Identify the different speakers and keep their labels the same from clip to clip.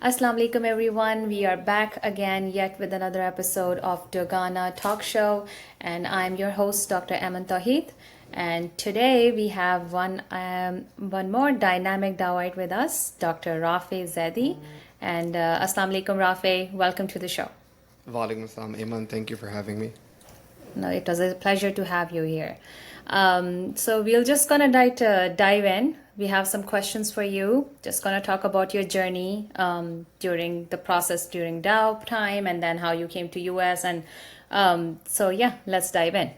Speaker 1: Assalamu alaikum everyone. We are back again yet with another episode of Dogana Talk Show, and I'm your host Dr. Aiman Tohid. And today we have one more dynamic Dawite with us, Dr. Rafe Zaidi. And Assalamu alaikum Rafe, welcome to the show.
Speaker 2: Walaikum Assalam. Aiman, thank you for having me.
Speaker 1: No, it was a pleasure to have you here. So we're just gonna dive in. We have some questions for you. Just gonna talk about your journey during the process during Dow time, and then how you came to US. And so yeah, let's dive in.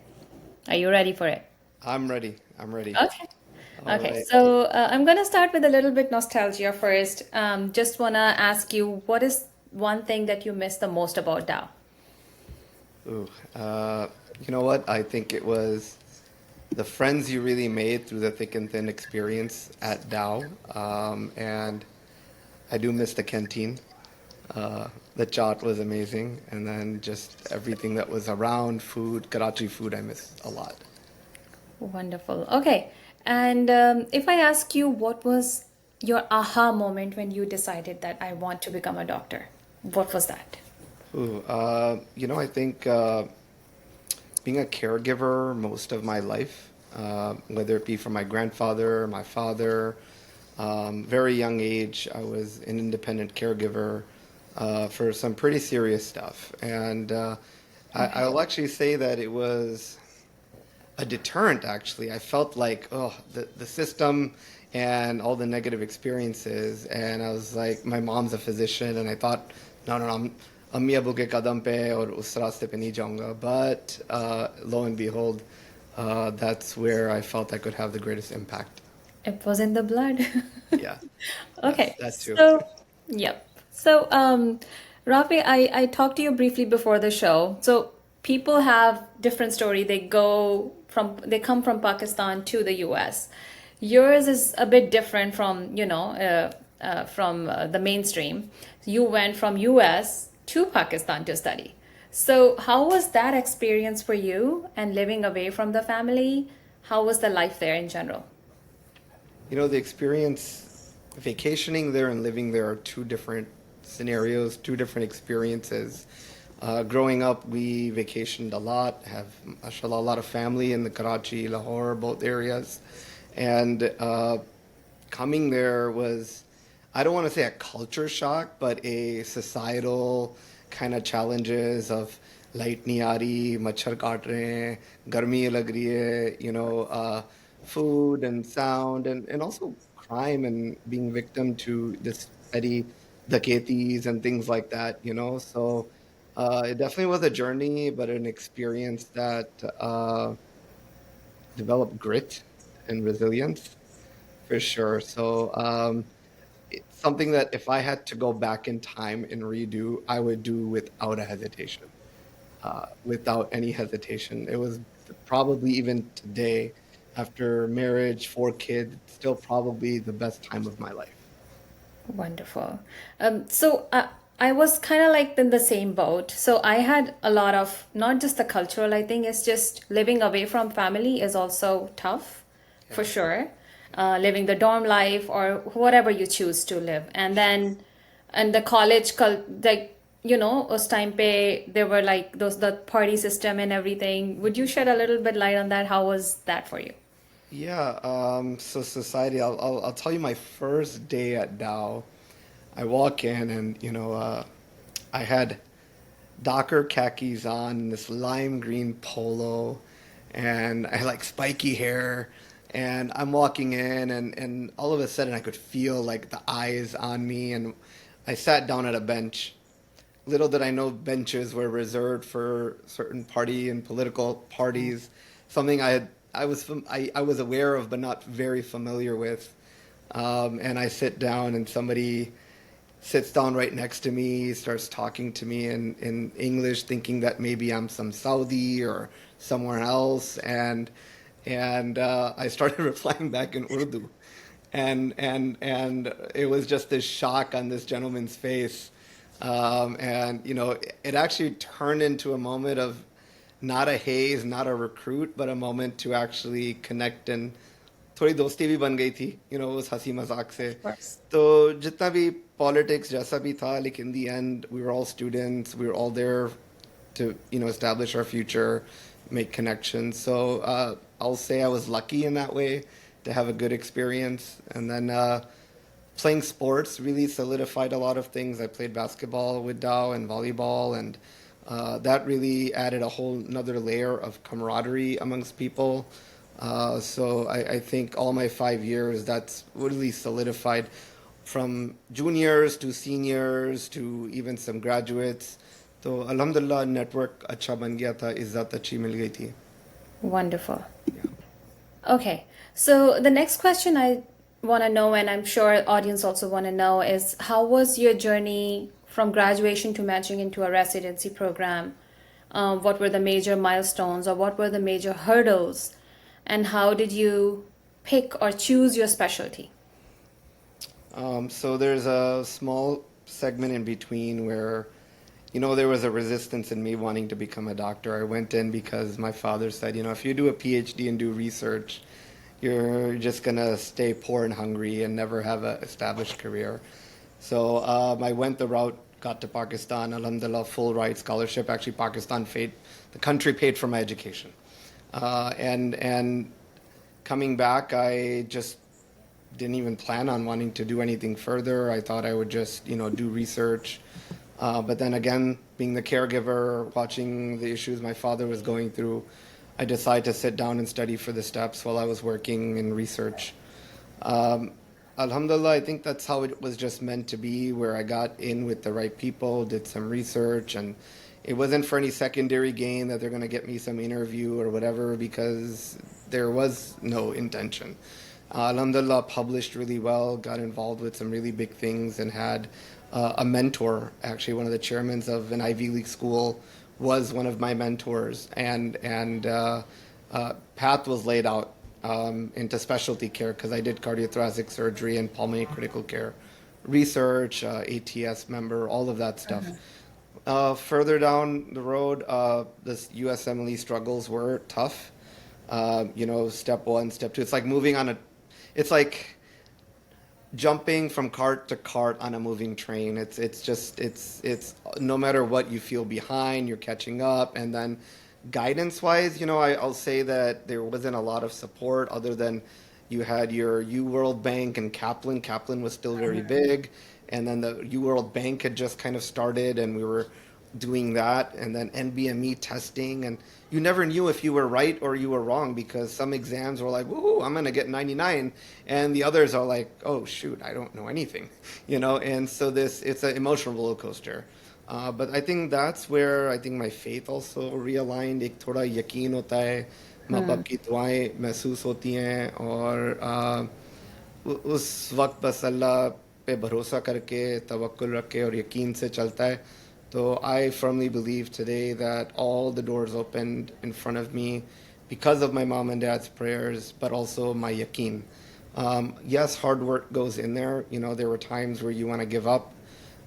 Speaker 1: Are you ready for it?
Speaker 2: I'm ready. I'm ready.
Speaker 1: Okay.
Speaker 2: All
Speaker 1: Okay.
Speaker 2: right.
Speaker 1: So I'm gonna start with a little bit nostalgia first. Just wanna ask you, what is one thing that you miss the most about Dow?
Speaker 2: Ooh, you know what? I think it was the friends you really made through the thick and thin experience at Dow. And I do miss the canteen. The chaat was amazing. And then just everything that was around food, Karachi food, I miss a lot.
Speaker 1: Wonderful. Okay. And if I ask you, what was your aha moment when you decided that I want to become a doctor? What was that?
Speaker 2: I think being a caregiver most of my life, whether it be for my grandfather, my father, very young age, I was an independent caregiver for some pretty serious stuff. And
Speaker 1: Okay.
Speaker 2: I'll actually say that it was a deterrent, actually. I felt like, oh, the system and all the negative experiences. And I was like, my mom's a physician, and I thought, no, no, no, अम्मी अबू के कदम पे और उस रास्ते पे नहीं जाऊंगा. But lo and behold, that's where I felt I could have the greatest impact.
Speaker 1: It was in the blood.
Speaker 2: Yeah, yes,
Speaker 1: Okay.
Speaker 2: that too.
Speaker 1: So, yep. So, Rafi, I talked to you briefly before the show. So, people have different story. They come from Pakistan to the US. Yours is a bit different from, the mainstream. You went from US to Pakistan to study. So, how was that experience for you and living away from the family? How was the life there in general?
Speaker 2: The experience, vacationing there and living there are two different scenarios, two different experiences. Growing up, we vacationed a lot, have, mashallah, a lot of family in the Karachi, Lahore, both areas. And coming there was, I don't want to say a culture shock, but a societal kind of challenges of light nahi aa rahi, machhar kaat rahe hain, garmi lag rahi hai, food and sound and also crime and being victim to this petty daketis and things like that. So it definitely was a journey, but an experience that developed grit and resilience for sure. So it's something that if I had to go back in time and redo, I would do without a hesitation, without any hesitation. It was probably even today, after marriage, 4 kids, still probably the best time of my life.
Speaker 1: Wonderful. So I was kind of like in the same boat. So I had a lot of, not just the cultural, I think it's just living away from family is also tough for
Speaker 2: Yeah.
Speaker 1: sure. Living the dorm life or whatever you choose to live. And then, and the like, us time pay, there were like the party system and everything. Would you shed a little bit light on that? How was that for you?
Speaker 2: Yeah, so society, I'll tell you my first day at Dow. I walk in and, I had Docker khakis on and this lime green polo and I had like spiky hair and I'm walking in and all of a sudden I could feel like the eyes on me and I sat down at a bench. Little did I know benches were reserved for certain party and political parties, something I was aware of but not very familiar with. And I sit down and somebody sits down right next to me, starts talking to me in English, thinking that maybe I'm some Saudi or somewhere else, and I started replying back in Urdu, and it was just this shock on this gentleman's face, and it actually turned into a moment of not a haze, not a recruit, but a moment to actually connect and थोड़ी दोस्ती भी बन गई थी उस हंसी मजाक से.
Speaker 1: Of course.
Speaker 2: तो जितना भी पॉलिटिक्स जैसा भी था, like in the end we were all students, we were all there to establish our future, make connections. So I'll say I was lucky in that way to have a good experience. And then playing sports really solidified a lot of things. I played basketball with Dow and volleyball, and that really added a whole another layer of camaraderie amongst people. So I think all my 5 years, that's really solidified from juniors to seniors to even some graduates. तो अल्हम्दुलिल्लाह network अच्छा बन गया था, इज्जत अच्छी मिल गई थी.
Speaker 1: Wonderful. Okay, so the next question I want to know, and I'm sure audience also want to know, is how was your journey from graduation to matching into a residency program? What were the major milestones, or what were the major hurdles, and how did you pick or choose your specialty?
Speaker 2: So there's a small segment in between where there was a resistance in me wanting to become a doctor. I went in because my father said, if you do a PhD and do research, you're just going to stay poor and hungry and never have an established career. So I went the route, got to Pakistan, alhamdulillah, full ride scholarship. Actually, the country paid for my education. And coming back, I just didn't even plan on wanting to do anything further. I thought I would just, do research. But then again, being the caregiver, watching the issues my father was going through, I decided to sit down and study for the steps while I was working in research. Alhamdulillah, I think that's how it was just meant to be, where I got in with the right people, did some research, and it wasn't for any secondary gain that they're going to get me some interview or whatever, because there was no intention. Alhamdulillah, published really well, got involved with some really big things, and had a mentor. Actually, one of the chairmen of an Ivy League school was one of my mentors, and path was laid out into specialty care, because I did cardiothoracic surgery and pulmonary critical care research, ATS member, all of that stuff. Further down the road, this USMLE struggles were tough. Step one, step two. It's like it's like jumping from cart to cart on a moving train. It's no matter what, you feel behind, you're catching up. And then guidance wise, I'll say that there wasn't a lot of support other than you had your U World Bank and Kaplan. Kaplan was still very big. And then the U World Bank had just kind of started, and we were doing that, and then NBME testing, and you never knew if you were right or you were wrong, because some exams were like, "Woo, I'm gonna get 99," and the others are like, "Oh shoot, I don't know anything," And so it's an emotional roller coaster. But I think that's where I think my faith also realigned. एक थोड़ा यकीन होता है, माँ बाप की दुआएं महसूस होती हैं, और उस वक्त बस अल्लाह पे भरोसा करके तवक्कुल रख के और यकीन से चलता है. So I firmly believe today that all the doors opened in front of me because of my mom and dad's prayers, but also my yaqeen. Yes, hard work goes in there. There were times where you want to give up.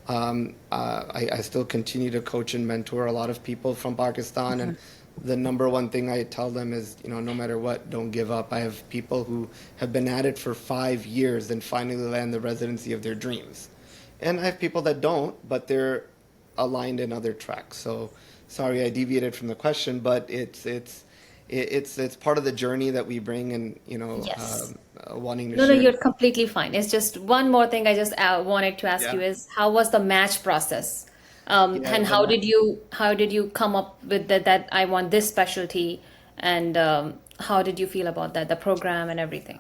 Speaker 2: I still continue to coach and mentor a lot of people from Pakistan, and the number one thing I tell them is, no matter what, don't give up. I have people who have been at it for 5 years and finally land the residency of their dreams. And I have people that don't, but they're aligned in other tracks. So sorry I deviated from the question, but it's part of the journey that we bring, and
Speaker 1: Yes.
Speaker 2: wanting to
Speaker 1: No,
Speaker 2: share.
Speaker 1: you're completely fine. It's just one more thing I just wanted to ask you
Speaker 2: Yeah.
Speaker 1: is how was the match process?
Speaker 2: Yeah,
Speaker 1: And how did you come up with that I want this specialty, and how did you feel about that, the program and everything?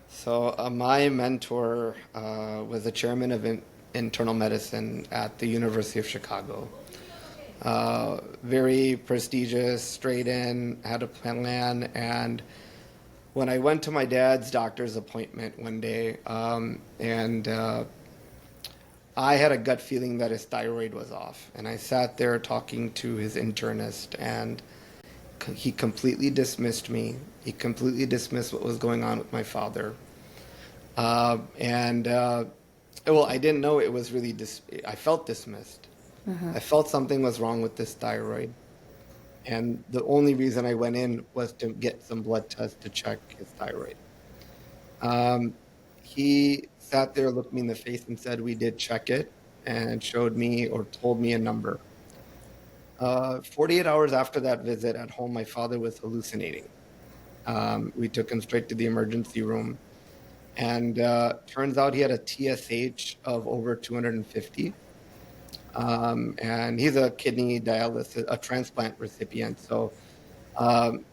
Speaker 2: So my mentor was the chairman of internal medicine at the University of Chicago. Very prestigious, straight in, had a plan. And when I went to my dad's doctor's appointment one day, and I had a gut feeling that his thyroid was off. And I sat there talking to his internist, and he completely dismissed me. He completely dismissed what was going on with my father. And well, I didn't know it was really I felt dismissed. I felt something was wrong with this thyroid. And the only reason I went in was to get some blood tests to check his thyroid. Um, he sat there, looked me in the face, and said, "We did check it," and showed me or told me a number. 48 hours after that visit at home, my father was hallucinating. We took him straight to the emergency room, and turns out he had a TSH of over 250. And he's a kidney dialysis, a transplant recipient. So um,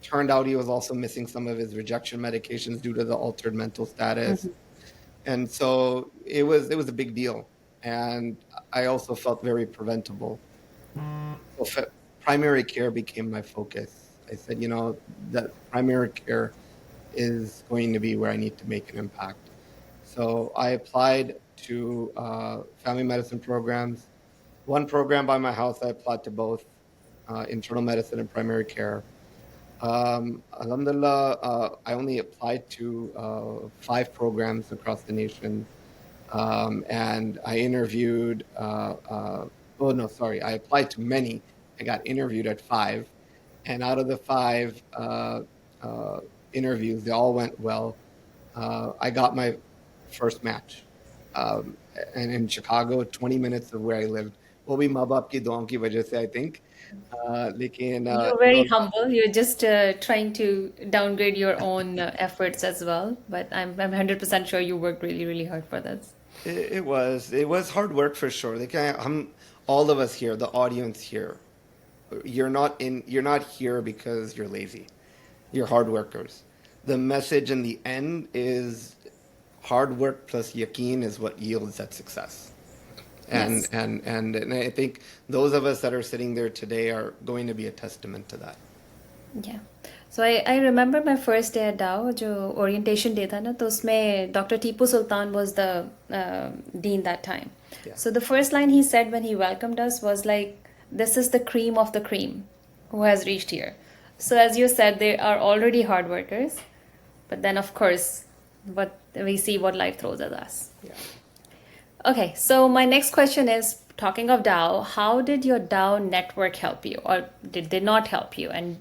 Speaker 2: turned out he was also missing some of his rejection medications due to the altered mental status. And so it was a big deal. And I also felt very preventable. So primary care became my focus. I said, that primary care is going to be where I need to make an impact. So I applied to family medicine programs. One program by my house, I applied to both internal medicine and primary care. Alhamdulillah, I only applied to 5 programs across the nation. And I interviewed, oh no, sorry, I applied to many. I got interviewed at 5. And out of the 5 uh, interviews, they all went well. I got my first match. Um, and in Chicago, 20 minutes of where I lived. वो भी माँ बाप की दुआओं की वजह से, I think. लेकिन
Speaker 1: You're very humble. You're just trying to downgrade your own efforts as well. But I'm 100% sure you worked really, really hard for this.
Speaker 2: it was hard work for sure. All of us here, the audience here, you're not here because you're lazy. You're hard workers. The message in the end is hard work plus yaqeen is what yields that success. And
Speaker 1: Yes.
Speaker 2: and and and I think those of us that are sitting there today are going to be a testament to that.
Speaker 1: Yeah. So I remember my first day at Dow, जो orientation day था ना, तो उसमें Dr. Tipu Sultan was the dean that time.
Speaker 2: Yeah.
Speaker 1: So the first line he said when he welcomed us was like, "This is the cream of the cream who has reached here." So as you said, they are already hard workers, but then of course, what we see what life throws at us.
Speaker 2: Yeah.
Speaker 1: Okay, so my next question is talking of DAO, how did your DAO network help you, or did they not help you? And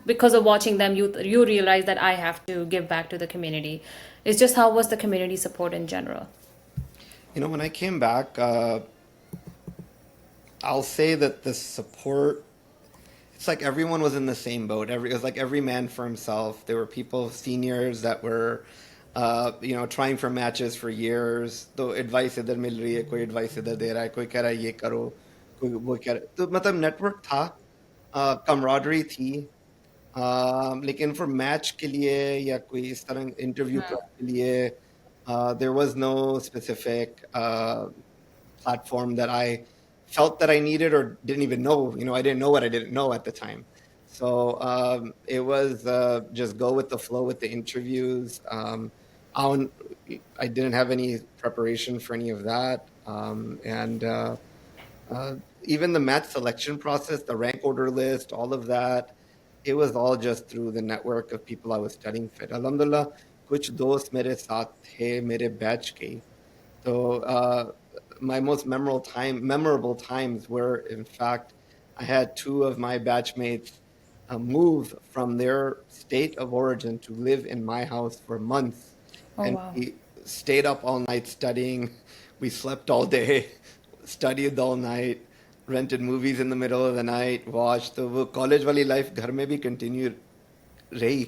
Speaker 1: because of watching them, you realize that I have to give back to the community. It's just how was the community support in general?
Speaker 2: When I came back, I'll say that the support, it's like everyone was in the same boat. It was like every man for himself. There were people, seniors that were, trying for matches for years. तो advice इधर मिल रही है, कोई advice इधर दे रहा है, कोई कह रहा है ये करो, कोई वो कह रहा है. तो मतलब network था, camaraderie थी. लेकिन for match के लिए या कोई इस तरह interview prep के लिए, there was no specific platform that I felt that I needed or didn't even know. I didn't know what I didn't know at the time. So it was just go with the flow with the interviews. I, don't- I didn't have any preparation for any of that. And uh, even the match selection process, the rank order list, all of that, it was all just through the network of people I was studying with. Alhamdulillah, कुछ दोस्त मेरे साथ थे मेरे batch के. So my most memorable times were, in fact, I had 2 of my batchmates move from their state of origin to live in my house for months,
Speaker 1: Oh,
Speaker 2: and
Speaker 1: wow.
Speaker 2: we stayed up all night studying. We slept all day, studied all night, rented movies in the middle of the night, watched. तो वो college वाली life घर में भी continue रही.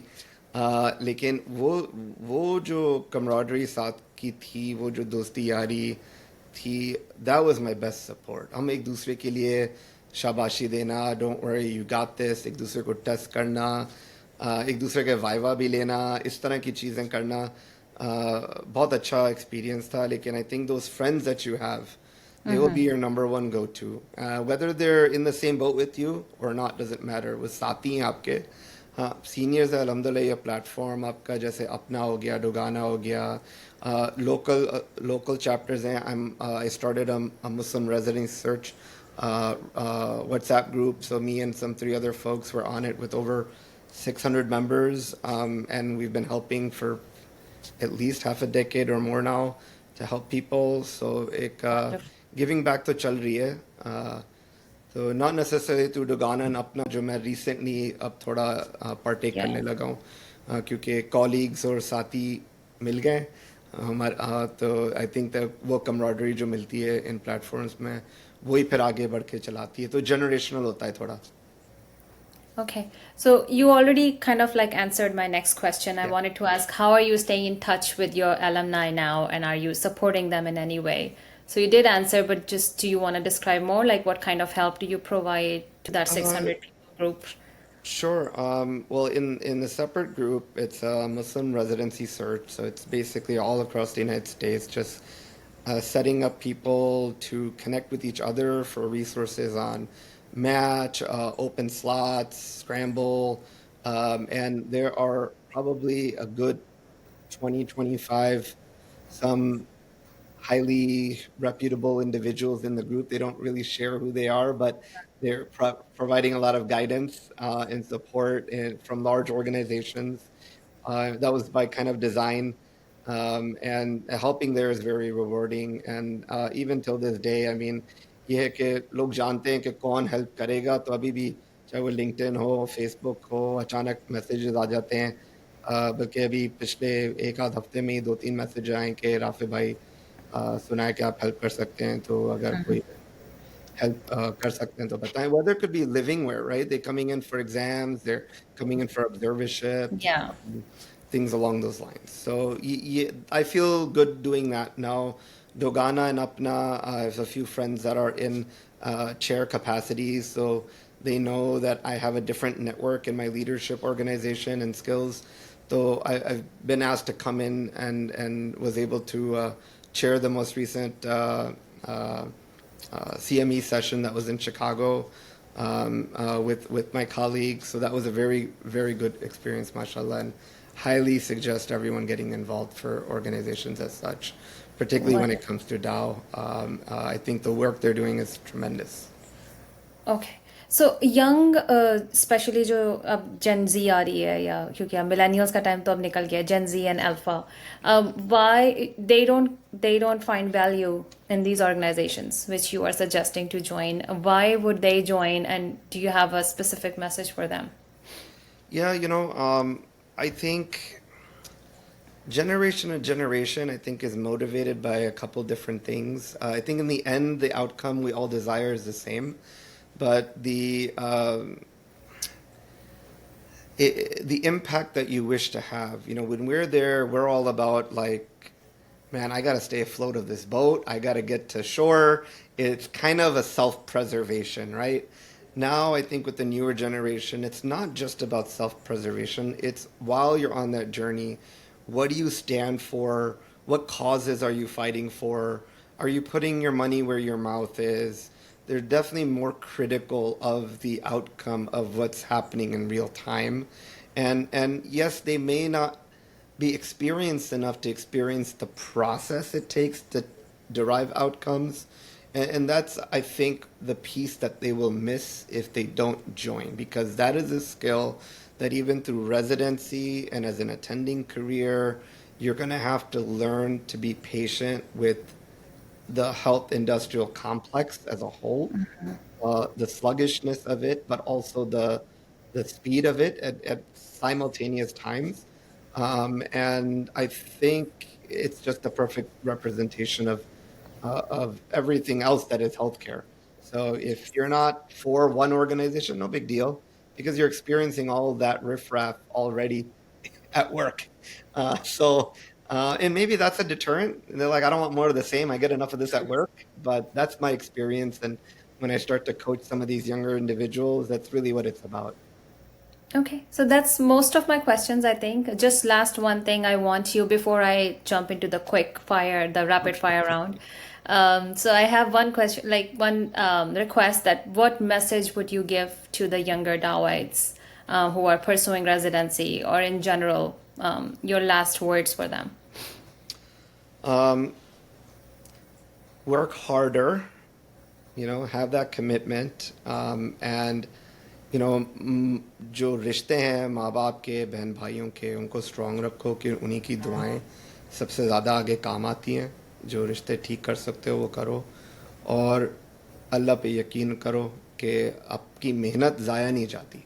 Speaker 2: लेकिन वो जो कमराडरी साथ की थी, वो जो दोस्ती यारी थी, that was my best support. हम एक दूसरे के लिए शाबाशी देना, don't worry you got this, एक दूसरे को टेस्ट करना, एक दूसरे के वाइवा भी लेना, इस तरह की चीज़ें करना, बहुत अच्छा एक्सपीरियंस था. लेकिन I think those friends that you have, they will be your number one go-to. Whether they're in the same boat with you or not doesn't matter. वो साथी हैं आपके. हाँ, सीनियर्स है अल्हम्दुलिल्लाह. ये प्लेटफॉर्म आपका जैसे अपना हो गया, डोगाना हो गया, लोकल चैप्टर्स हैं. I started a Muslim residence search WhatsApp group. So me and some 3 other folks were on it with over 600 members, and we've been helping for at least half a decade or more now to help people. So एक
Speaker 1: Wonderful.
Speaker 2: giving back तो चल रही है. So not necessarily to Dogana and अपना जो मैं recently अब थोड़ा partake
Speaker 1: Yeah.
Speaker 2: करने लगा हूँ. क्योंकि कॉलीग्स और साथी मिल गए तो आई थिंक वो कमराडरी जो मिलती है इन प्लेटफॉर्म्स में वही फिर आगे बढ़ के चलाती है, तो जनरेशनल होता है थोड़ा.
Speaker 1: Okay, so you already kind of like answered my next question. I
Speaker 2: Yeah.
Speaker 1: wanted to ask, how are you staying in touch with your alumni now, and are you supporting them in any way? So you did answer, but just do you want to describe more, like what kind of help do you provide to that
Speaker 2: Uh,
Speaker 1: 600 people group?
Speaker 2: sure. Well, in the separate group, it's a Muslim residency search, so it's basically all across the United States, just setting up people to connect with each other for resources on Match, open slots, Scramble, and there are probably a good 20, 25 some highly reputable individuals in the group. They don't really share who they are, but they're providing a lot of guidance and support from large organizations. That was by kind of design. And helping there is very rewarding. And even till this day, I mean, ये है कि लोग जानते हैं कि कौन help करेगा, तो अभी भी चाहे वो लिंक्डइन हो, फेसबुक हो, अचानक मैसेजेस आ जाते हैं. बल्कि अभी पिछले एक आध हफ्ते में ही 2-3 मैसेज आए कि राफे भाई सुना है कि आप हेल्प कर सकते हैं, तो अगर कोई help कर सकते हैं तो बताएं. Whether it could be living where, right? They're coming in for exams, they're coming in for observerships,
Speaker 1: Yeah.
Speaker 2: things along those lines. So I feel good doing that now. Dogana and Apna, I have a few friends that are in chair capacities, so they know that I have a different network in my leadership organization and skills. So I've been asked to come in and was able to chair the most recent CME session that was in Chicago with my colleagues. So that was a very, very good experience, mashallah, and highly suggest everyone getting involved for organizations as such, particularly when it comes to DAO. I think the work they're doing is tremendous.
Speaker 1: Okay. So young, specially जो अब Gen Z आ रही है, या क्योंकि अब millennials का time तो अब निकल गया, Gen Z and Alpha, why they don't find value in these organizations which you are suggesting to join? Why would they join, and do you have a specific message for them?
Speaker 2: Yeah, I think generation to generation, I think, is motivated by a couple different things. I think in the end, the outcome we all desire is the same, but the impact that you wish to have. When we're there, we're all about like, man, I got to stay afloat of this boat. I got to get to shore. It's kind of a self-preservation, right? Now, I think with the newer generation, it's not just about self-preservation. It's while you're on that journey, what do you stand for? What causes are you fighting for? Are you putting your money where your mouth is? They're definitely more critical of the outcome of what's happening in real time. And yes, they may not be experienced enough to experience the process it takes to derive outcomes. And that's, I think, the piece that they will miss if they don't join, because that is a skill that even through residency and as an attending career, you're going to have to learn to be patient with the health industrial complex as a whole, the sluggishness of it, but also the speed of it at simultaneous times. And I think it's just the perfect representation of everything else that is healthcare. So if you're not for one organization, no big deal, because you're experiencing all of that riffraff already at work. And maybe that's a deterrent. And they're like, I don't want more of the same. I get enough of this at work. But that's my experience. And when I start to coach some of these younger individuals, that's really what it's about.
Speaker 1: Okay, so that's most of my questions, I think. Just last one thing I want you before I jump into the quick fire, the rapid fire round. So I have one question, like one request, that what message would you give to the younger Dawites who are pursuing residency, or in general, your last words for them?
Speaker 2: Um, Work harder, have that commitment. And जो रिश्ते हैं माँ बाप के, बहन भाइयों के, उनको स्ट्रांग रखो कि उन्हीं की दुआएं सबसे ज़्यादा आगे काम आती हैं. जो रिश्ते ठीक कर सकते हो वो करो, और अल्लाह पे यकीन करो कि आपकी मेहनत ज़ाया नहीं जाती.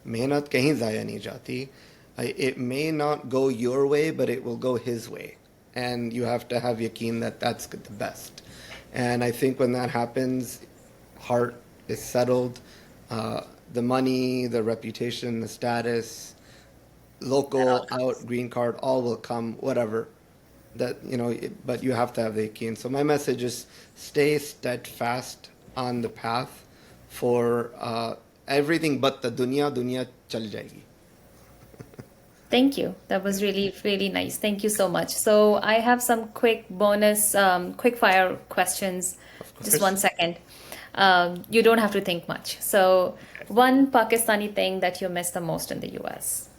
Speaker 2: मेहनत कहीं ज़ाया नहीं जाती. It may not go your way, but it will go his way. And you have to have yaqeen that that's the best. And I think when that happens, heart is settled. Uh, the money, the reputation, the status,
Speaker 1: That all
Speaker 2: local,
Speaker 1: comes.
Speaker 2: out, green card, all will come, whatever. That, but you have to have the yaqeen. So my message is stay steadfast on the path for everything but the dunya chal jayegi.
Speaker 1: Thank you. That was really, really nice. Thank you so much. So I have some quick bonus, quick fire questions.
Speaker 2: Of
Speaker 1: Just one
Speaker 2: course.
Speaker 1: second. You don't have to think much. So, one Pakistani thing that you miss the most in the US.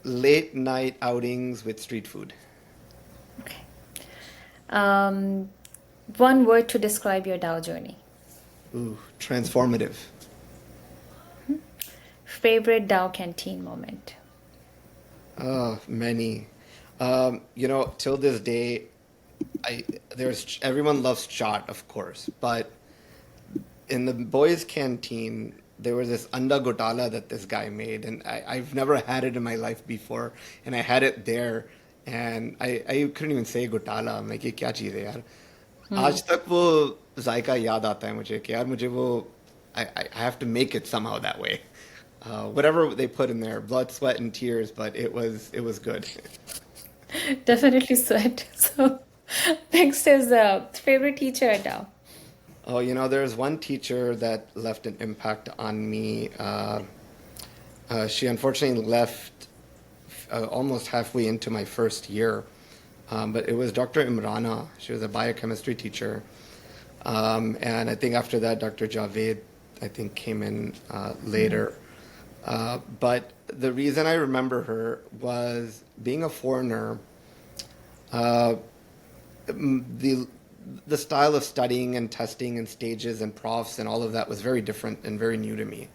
Speaker 2: Late night outings with street food.
Speaker 1: Okay. Um, One word to describe your Dow journey.
Speaker 2: Ooh, transformative.
Speaker 1: Favorite Dow canteen moment.
Speaker 2: Many. Till this day, there's everyone loves chaat, of course, but in the boys' canteen, there was this anda gotala that this guy made, and I've never had it in my life before, and I had it there, and I couldn't even say gotala. I'm like, ये क्या चीज़ है यार? आज तक वो जायका याद आता है मुझे कि यार मुझे वो I have to make it somehow that way. Whatever they put in there, blood, sweat, and tears, but it was good.
Speaker 1: Definitely sweat. So, next is favorite teacher at Dow.
Speaker 2: Oh, there's one teacher that left an impact on me. She unfortunately left almost halfway into my first year, but it was Dr. Imrana. She was a biochemistry teacher. And I think after that, Dr. Javed, I think, came in later. But the reason I remember her was being a foreigner. Uh, the the style of studying and testing and stages and profs and all of that was very different and very new to me.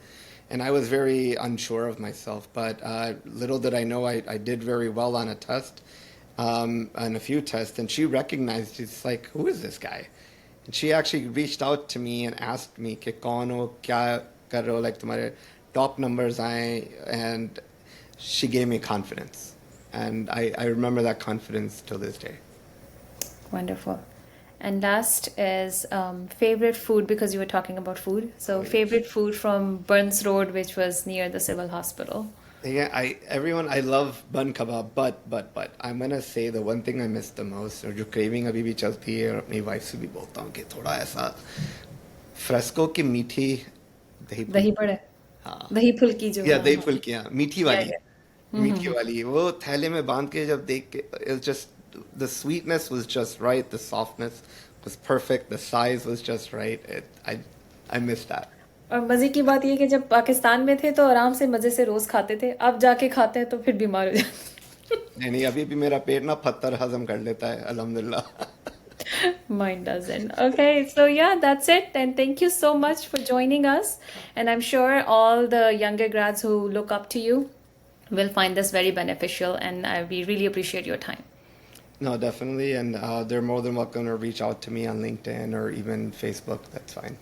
Speaker 2: And I was very unsure of myself, but little did I know I did very well on a test, on a few tests, and she recognized, she's like, who is this guy? And she actually reached out to me and asked me, कि कौन हो, क्या कर रहे हो, like तुम्हारे top numbers आए, and she gave me confidence. And I remember that confidence till this day.
Speaker 1: Wonderful. And last is favorite food because you were talking about food. So
Speaker 2: Oh, yes.
Speaker 1: favorite food from Burns Road, which was near the civil hospital.
Speaker 2: Yeah, I love bun kebab, but I'm gonna say the one thing I miss the most, और जो craving अभी भी चलती है, और अपनी wife से भी बोलता हूँ कि थोड़ा ऐसा फ्रेस्को की मीठी दही
Speaker 1: Dahi
Speaker 2: फुल्की।
Speaker 1: bada.
Speaker 2: हाँ,
Speaker 1: Dahi pulki jo.
Speaker 2: या
Speaker 1: हाँ,
Speaker 2: दही
Speaker 1: हाँ.
Speaker 2: फुल्कियाँ मीठी
Speaker 1: Yeah,
Speaker 2: वाली,
Speaker 1: yeah.
Speaker 2: मीठी वाली वो थैले में बांध के जब देख के, it was just the sweetness was just right, the softness was perfect, the size was just right. I miss that.
Speaker 1: और मजे की बात ये कि जब पाकिस्तान में थे तो आराम से मजे से रोज खाते थे, अब जाके खाते हैं तो फिर बीमार हो जाते
Speaker 2: नहीं नहीं, अभी भी मेरा पेट ना पत्थर हजम कर लेता है, अल्हम्दुलिल्लाह।
Speaker 1: हैं. Mine doesn't. Okay, so yeah, that's it. And thank you so much for joining us. And I'm sure all the younger grads who look up to you will find this very beneficial. And we really appreciate your time.
Speaker 2: No, definitely, and they're more than welcome to reach out to me on LinkedIn or even Facebook. That's fine.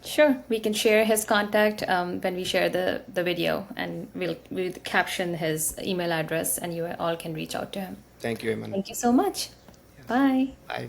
Speaker 1: Sure, we can share his contact when we share the video, and we'll caption his email address, and you all can reach out to him.
Speaker 2: Thank you, Aiman.
Speaker 1: Thank you so much. Bye.
Speaker 2: Bye.